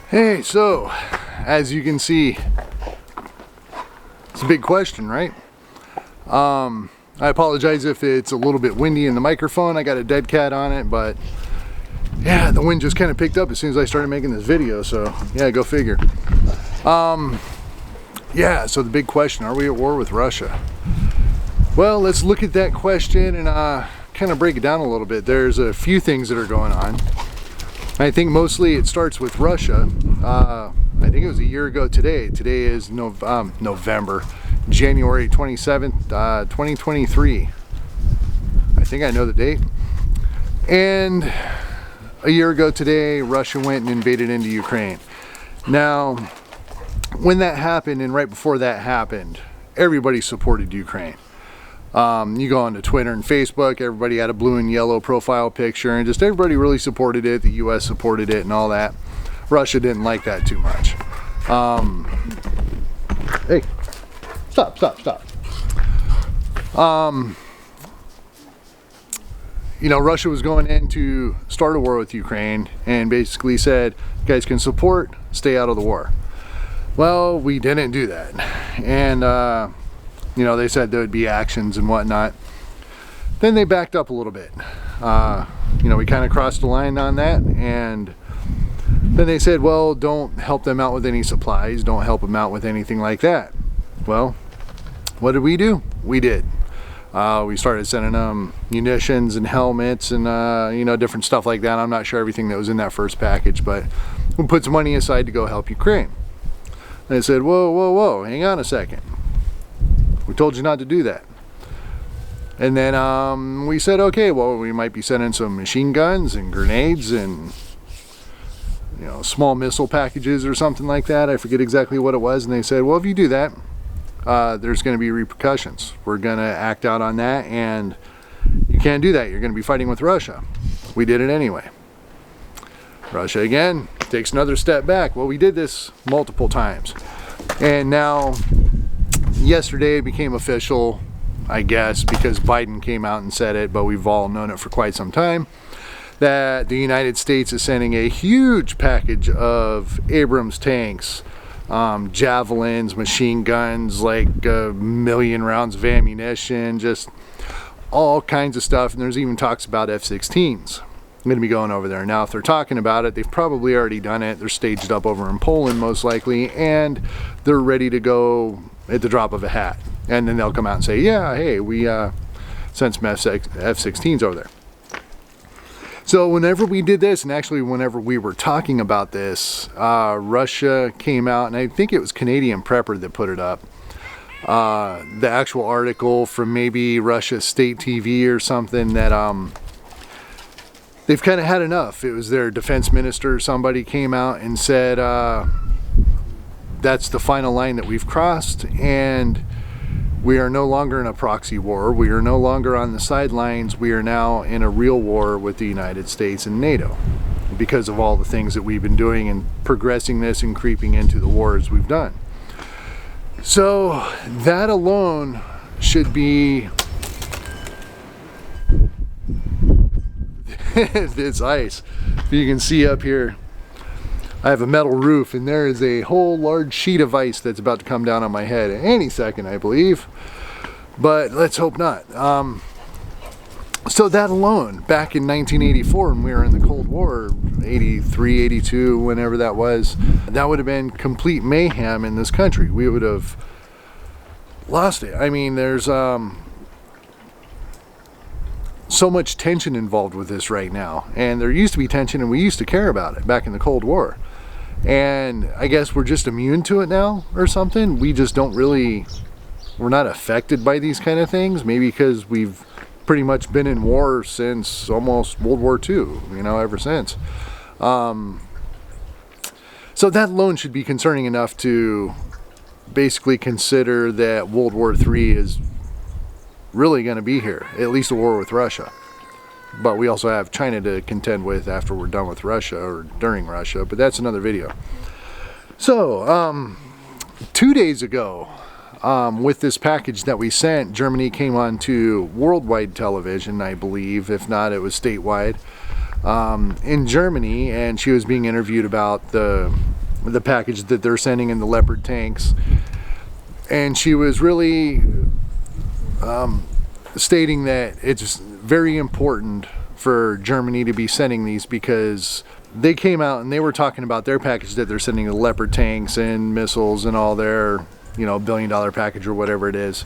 Hey, so as you can see, it's a big question, right? I apologize if it's a little bit windy in the microphone. I got a dead cat on it, but yeah, the wind just kind of picked up as soon as I started making this video, so yeah, go figure. Yeah, so the big question, are we at war with Russia? Well, let's look at that question and kind of break it down a little bit. There's a few things that are going on. I think mostly it starts with Russia. I think it was a year ago today. Today is November, January 27th, 2023. I think I know the date. And a year ago today, Russia went and invaded into Ukraine. Now, when that happened and right before that happened, everybody supported Ukraine. You go onto Twitter and Facebook, everybody had a blue and yellow profile picture, and just everybody really supported it. The US supported it and all that. Russia didn't like that too much. Hey, stop. You know, Russia was going in to start a war with Ukraine and basically said, you guys can support, stay out of the war. Well, we didn't do that. And, you know, they said there would be actions and whatnot. Then they backed up a little bit. You know, we kind of crossed the line on that, and then they said, well, don't help them out with any supplies, don't help them out with anything like that. Well, what did we do? We did. We started sending them munitions and helmets and, you know, different stuff like that. I'm not sure everything that was in that first package, but we put some money aside to go help Ukraine. They said, whoa, hang on a second. We told you not to do that. And then we said, okay, well, we might be sending some machine guns and grenades and, you know, small missile packages or something like that. I forget exactly what it was. And they said, well, if you do that, there's going to be repercussions. We're going to act out on that, and you can't do that. You're going to be fighting with Russia. We did it anyway. Russia again takes another step back. Well, we did this multiple times. And now, yesterday it became official, I guess, because Biden came out and said it, but we've all known it for quite some time, that the United States is sending a huge package of Abrams tanks, javelins, machine guns, like 1 million rounds of ammunition, just all kinds of stuff. And there's even talks about F-16s. I'm going to be going over there. Now, if they're talking about it, they've probably already done it. They're staged up over in Poland, most likely, and they're ready to go at the drop of a hat. And then they'll come out and say, yeah, hey, we sent some F-16s over there. So whenever we did this, and actually whenever we were talking about this, Russia came out, and I think it was Canadian Prepper that put it up. The actual article from maybe Russia State TV or something, that they've kind of had enough. It was their defense minister or somebody came out and said, that's the final line that we've crossed, and we are no longer in a proxy war. We are no longer on the sidelines. We are now in a real war with the United States and NATO because of all the things that we've been doing and progressing this and creeping into the wars we've done. So that alone should be it's ice. If you can see up here, I have a metal roof, and there is a whole large sheet of ice that's about to come down on my head any second, I believe. But let's hope not. So that alone, back in 1984, when we were in the Cold War, 83, 82, whenever that was, that would have been complete mayhem in this country. We would have lost it. I mean, there's so much tension involved with this right now, and there used to be tension, and we used to care about it back in the Cold War, and I guess we're just immune to it now or something. We just don't really, we're not affected by these kind of things, maybe because we've pretty much been in war since almost World War II, you know, ever since. So that alone should be concerning enough to basically consider that World War III is really going to be here, at least a war with Russia. But we also have China to contend with after we're done with Russia, or during Russia, but that's another video. So 2 days ago, with this package that we sent, Germany came on to worldwide television, I believe. If not, it was statewide, in Germany, and she was being interviewed about the the package that they're sending in the Leopard tanks. And she was really stating that it's very important for Germany to be sending these, because they came out and they were talking about their package that they're sending, the Leopard tanks and missiles and all their, $1 billion package or whatever it is,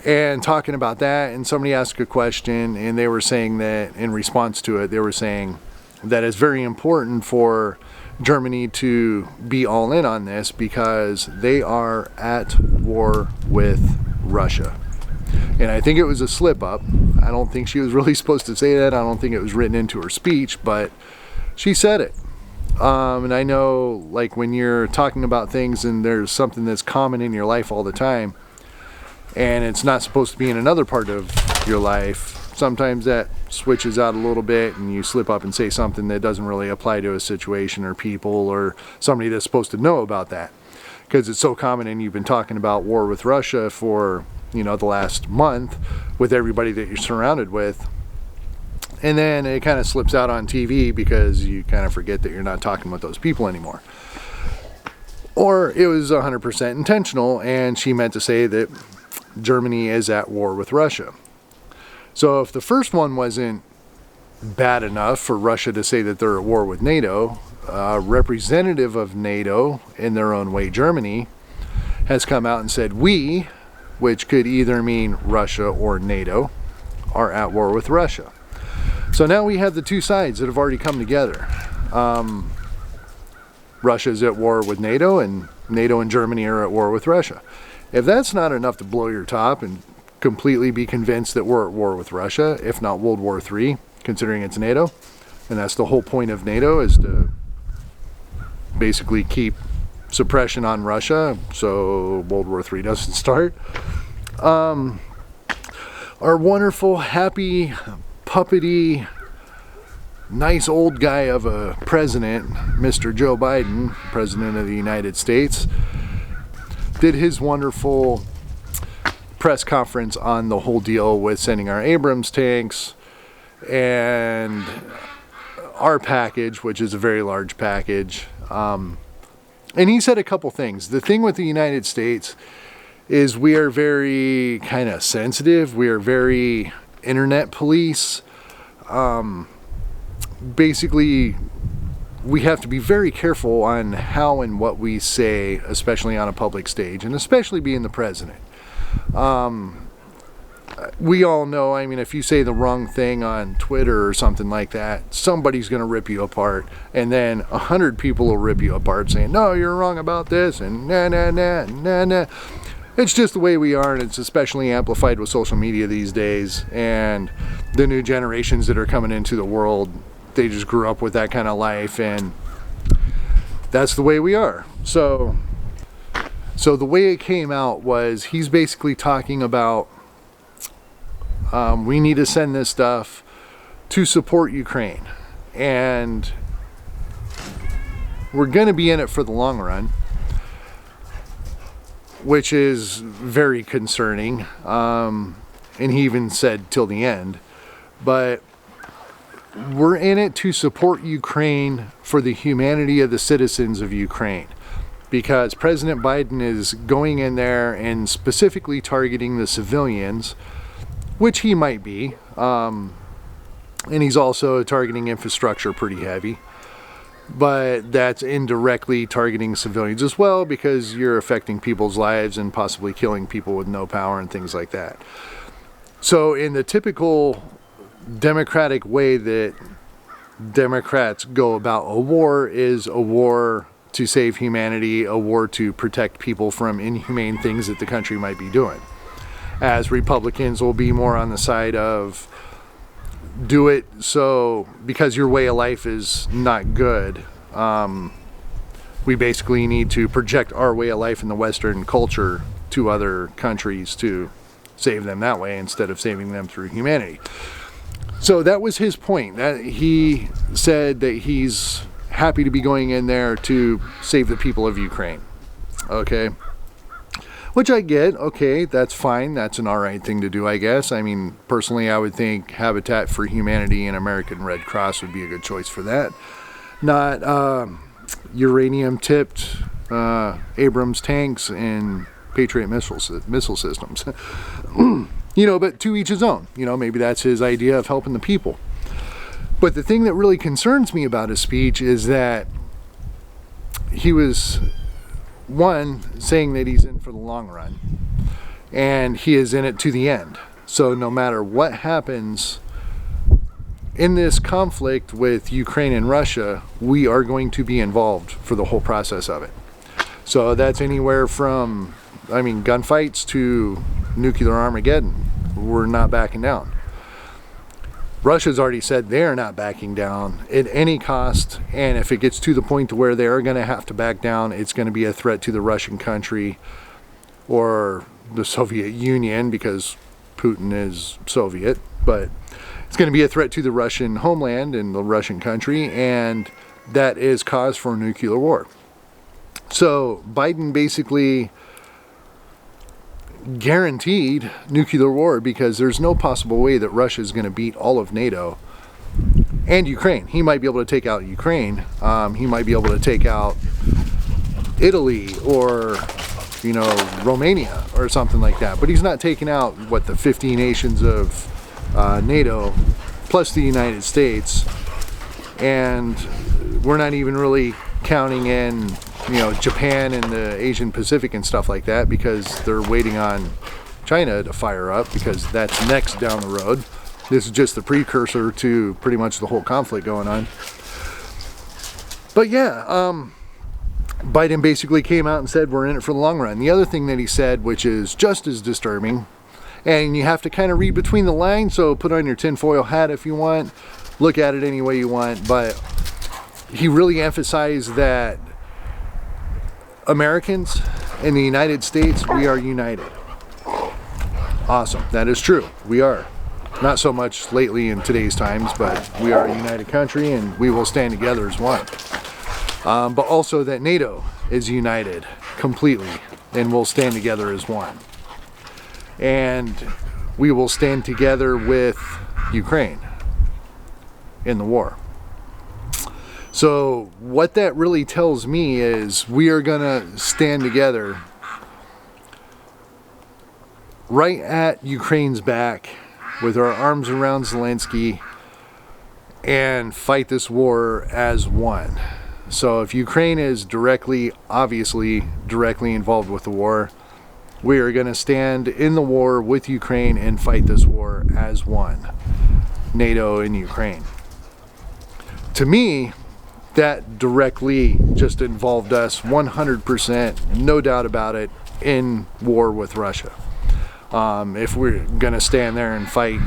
and talking about that. And somebody asked a question, and they were saying that in response to it, they were saying that it's very important for Germany to be all in on this because they are at war with Russia. And I think it was a slip up. I don't think she was really supposed to say that. I don't think it was written into her speech, but she said it. And I know, like, when you're talking about things and there's something that's common in your life all the time and it's not supposed to be in another part of your life, sometimes that switches out a little bit and you slip up and say something that doesn't really apply to a situation or people or somebody that's supposed to know about that, because it's so common. And you've been talking about war with Russia for the last month with everybody that you're surrounded with, and then it kind of slips out on TV because you kind of forget that you're not talking with those people anymore. Or it was 100% intentional, and she meant to say that Germany is at war with Russia. So if the first one wasn't bad enough for Russia to say that they're at war with NATO, a representative of NATO, in their own way, Germany, has come out and said we, which could either mean Russia or NATO, are at war with Russia. So now we have the two sides that have already come together. Russia's at war with NATO, and NATO and Germany are at war with Russia. If that's not enough to blow your top and completely be convinced that we're at war with Russia, if not World War III, considering it's NATO, and that's the whole point of NATO, is to basically keep suppression on Russia so World War III doesn't start. Our wonderful, happy, puppety, nice old guy of a president, Mr. Joe Biden, President of the United States, did his wonderful press conference on the whole deal with sending our Abrams tanks and our package, which is a very large package. And he said a couple things. The thing with the United States is we are very kind of sensitive. We are very internet police. Basically, we have to be very careful on how and what we say, especially on a public stage, and especially being the president. We all know, if you say the wrong thing on Twitter or something like that, somebody's going to rip you apart, and then 100 people will rip you apart saying, no, you're wrong about this, and nah. It's just the way we are, and it's especially amplified with social media these days, and the new generations that are coming into the world, they just grew up with that kind of life, and that's the way we are. So the way it came out was he's basically talking about we need to send this stuff to support Ukraine, and we're going to be in it for the long run, which is very concerning. And he even said till the end, but we're in it to support Ukraine for the humanity of the citizens of Ukraine, because President Biden is going in there and specifically targeting the civilians, which he might be, and he's also targeting infrastructure pretty heavy, but that's indirectly targeting civilians as well, because you're affecting people's lives and possibly killing people with no power and things like that. So in the typical democratic way that Democrats go about a war, is a war to save humanity, a war to protect people from inhumane things that the country might be doing. As Republicans will be more on the side of do it so because your way of life is not good. We basically need to project our way of life in the Western culture to other countries to save them that way instead of saving them through humanity. So that was his point. That he said that he's happy to be going in there to save the people of Ukraine. Okay. Which I get. Okay, that's fine. That's an alright thing to do, I guess. Personally, I would think Habitat for Humanity and American Red Cross would be a good choice for that. Not uranium-tipped Abrams tanks and Patriot missile systems. You know, but to each his own. You know, maybe that's his idea of helping the people. But the thing that really concerns me about his speech is that he was, one, saying that he's in for the long run, and he is in it to the end. So no matter what happens in this conflict with Ukraine and Russia, we are going to be involved for the whole process of it. So that's anywhere from, I mean, gunfights to nuclear Armageddon. We're not backing down. Russia's already said they're not backing down at any cost, and if it gets to the point to where they're going to have to back down, it's going to be a threat to the Russian country or the Soviet Union, because Putin is Soviet, but it's going to be a threat to the Russian homeland and the Russian country, and that is cause for nuclear war. So Biden basically guaranteed nuclear war, because there's no possible way that Russia is going to beat all of NATO and Ukraine. He might be able to take out Ukraine. He might be able to take out Italy or, you know, Romania or something like that. But he's not taking out, what, the 50 nations of NATO plus the United States. And we're not even really counting in, you know, Japan and the Asian Pacific and stuff like that, because they're waiting on China to fire up, because that's next down the road. This is just the precursor to pretty much the whole conflict going on. But yeah, Biden basically came out and said we're in it for the long run. The other thing that he said, which is just as disturbing, and you have to kind of read between the lines, so put on your tinfoil hat if you want, look at it any way you want, but he really emphasized that Americans in the United States, we are united. Awesome. That is true. We are. Not so much lately in today's times, but we are a united country, and we will stand together as one. But also that NATO is united completely, and will stand together as one. And we will stand together with Ukraine in the war. So what that really tells me is we are going to stand together right at Ukraine's back with our arms around Zelensky and fight this war as one. So if Ukraine is obviously directly involved with the war, we are going to stand in the war with Ukraine and fight this war as one. NATO and Ukraine. To me, that directly just involved us 100%, no doubt about it, in war with Russia. If we're going to stand there and fight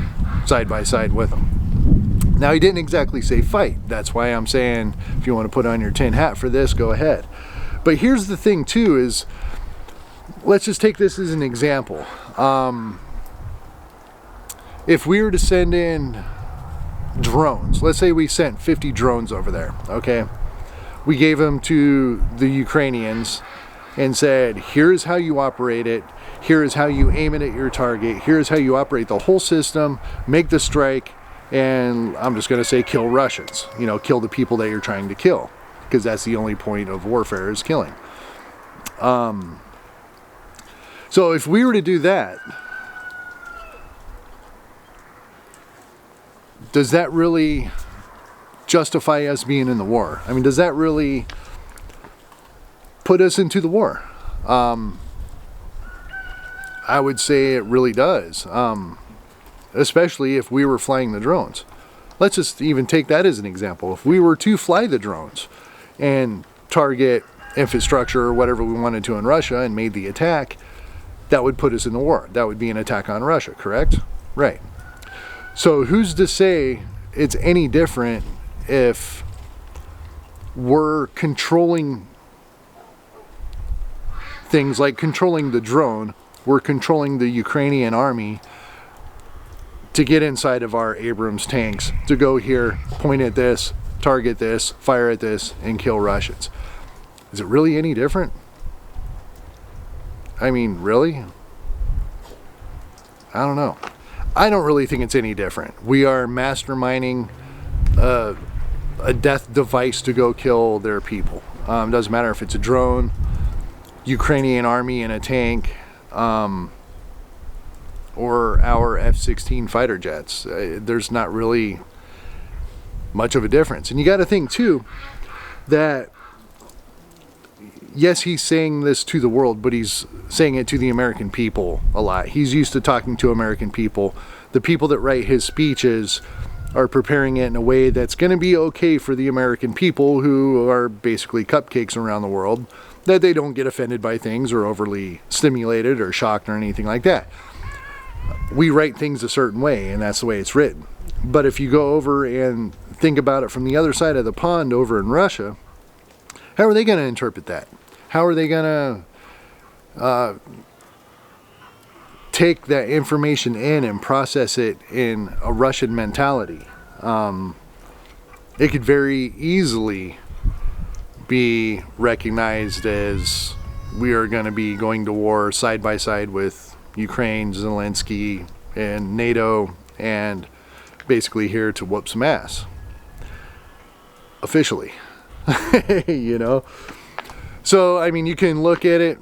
side by side with them. Now, he didn't exactly say fight. That's why I'm saying if you want to put on your tin hat for this, go ahead. But here's the thing too is, let's just take this as an example. If we were to send in drones, let's say we sent 50 drones over there, okay? We gave them to the Ukrainians and said, here's how you operate it, here is how you aim it at your target, here's how you operate the whole system, make the strike, and I'm just going to say kill Russians. You know, kill the people that you're trying to kill, because that's the only point of warfare, is killing. So if we were to do that, does that really justify us being in the war? I mean, does that really put us into the war? I would say it really does, especially if we were flying the drones. Let's just even take that as an example. If we were to fly the drones and target infrastructure or whatever we wanted to in Russia and made the attack, that would put us in the war. That would be an attack on Russia, correct? Right. So who's to say it's any different if we're controlling things like controlling the drone, we're controlling the Ukrainian army to get inside of our Abrams tanks, to go here, point at this, target this, fire at this, and kill Russians. Is it really any different? I mean, really? I don't know. I don't really think it's any different. We are masterminding a a death device to go kill their people. Doesn't matter if it's a drone, Ukrainian army in a tank, or our F-16 fighter jets. There's not really much of a difference. And you got to think too that yes, he's saying this to the world, but he's saying it to the American people a lot. He's used to talking to American people. The people that write his speeches are preparing it in a way that's going to be okay for the American people, who are basically cupcakes around the world, that they don't get offended by things or overly stimulated or shocked or anything like that. We write things a certain way, and that's the way it's written. But if you go over and think about it from the other side of the pond over in Russia, how are they going to interpret that? How are they going to take that information in and process it in a Russian mentality? It could very easily be recognized as we are going to be going to war side by side with Ukraine, Zelensky, and NATO, and basically here to whoop some ass. Officially. You know? So, I mean, you can look at it,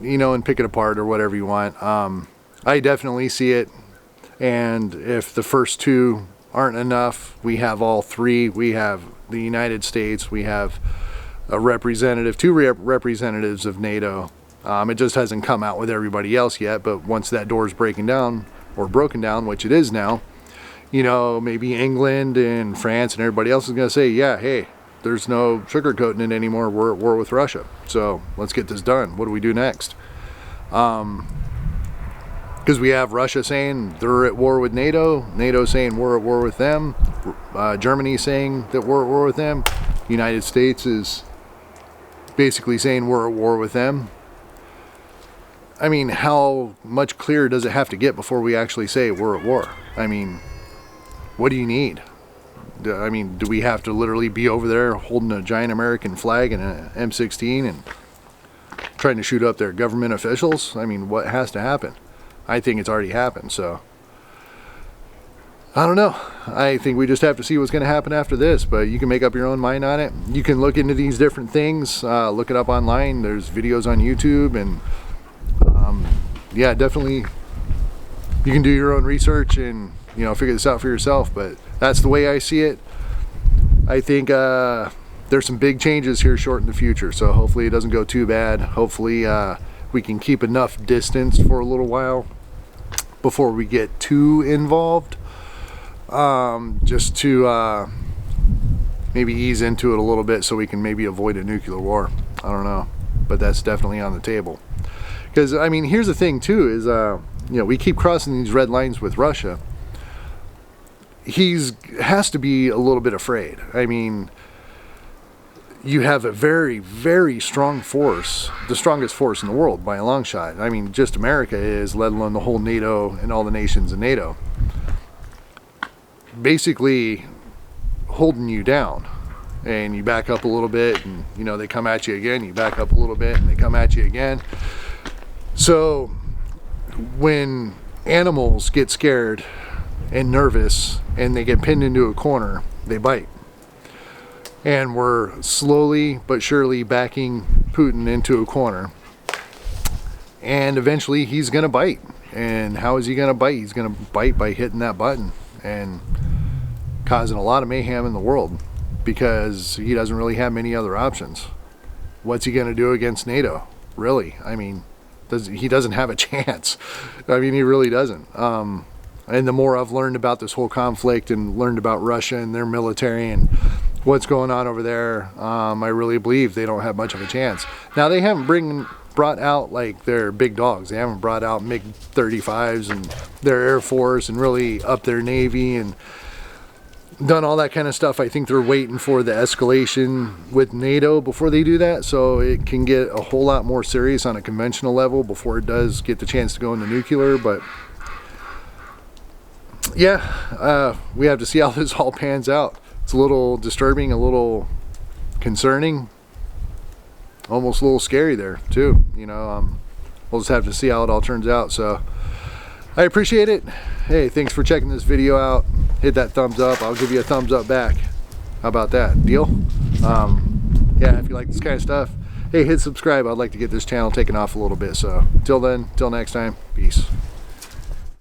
you know, and pick it apart or whatever you want. I definitely see it, and if the first two aren't enough, we have all three. We have the United States, we have a representative, two representatives of NATO. It just hasn't come out with everybody else yet, but once that door is breaking down, or broken down, which it is now, you know, maybe England and France and everybody else is going to say, yeah, hey, there's no sugarcoating it anymore. We're at war with Russia. So let's get this done. What do we do next? Because we have Russia saying they're at war with NATO, NATO saying we're at war with them, Germany saying that we're at war with them, United States is basically saying we're at war with them. I mean, how much clearer does it have to get before we actually say we're at war? I mean, what do you need? I mean, do we have to literally be over there holding a giant American flag and an M16 and trying to shoot up their government officials? I mean, what has to happen? I think it's already happened, so I don't know. I think we just have to see what's going to happen after this, but you can make up your own mind on it. You can look into these different things, look it up online. There's videos on YouTube, and yeah, definitely you can do your own research and, you know, figure this out for yourself, but that's the way I see it. I think there's some big changes here short in the future, so hopefully it doesn't go too bad. Hopefully we can keep enough distance for a little while before we get too involved, just to maybe ease into it a little bit so we can maybe avoid a nuclear war. I don't know, but that's definitely on the table. Because, I mean, here's the thing too, is you know, we keep crossing these red lines with Russia. Has to be a little bit afraid. I mean, you have a very, very strong force, the strongest force in the world by a long shot. I mean, just America is, let alone the whole NATO and all the nations in NATO, basically holding you down. And you back up a little bit, and, you know, they come at you again. You back up a little bit, and they come at you again. So when animals get scared and nervous and they get pinned into a corner, they bite. And we're slowly but surely backing Putin into a corner, and eventually he's gonna bite. And how is he gonna bite? He's gonna bite by hitting that button and causing a lot of mayhem in the world, because he doesn't really have many other options. What's he gonna do against NATO? Really? I mean, he doesn't have a chance. I mean, he really doesn't. And the more I've learned about this whole conflict and learned about Russia and their military and what's going on over there, I really believe they don't have much of a chance. Now, they haven't brought out like their big dogs. They haven't brought out MiG-35s and their Air Force and really upped their Navy and done all that kind of stuff. I think they're waiting for the escalation with NATO before they do that, so it can get a whole lot more serious on a conventional level before it does get the chance to go into nuclear. But yeah, we have to see how this all pans out. It's a little disturbing, a little concerning, almost a little scary there too. You know, we'll just have to see how it all turns out. So I appreciate it. Hey, thanks for checking this video out. Hit that thumbs up. I'll give you a thumbs up back. How about that? Deal? Yeah, if you like this kind of stuff, hey, hit subscribe. I'd like to get this channel taken off a little bit. So till then, till next time, peace.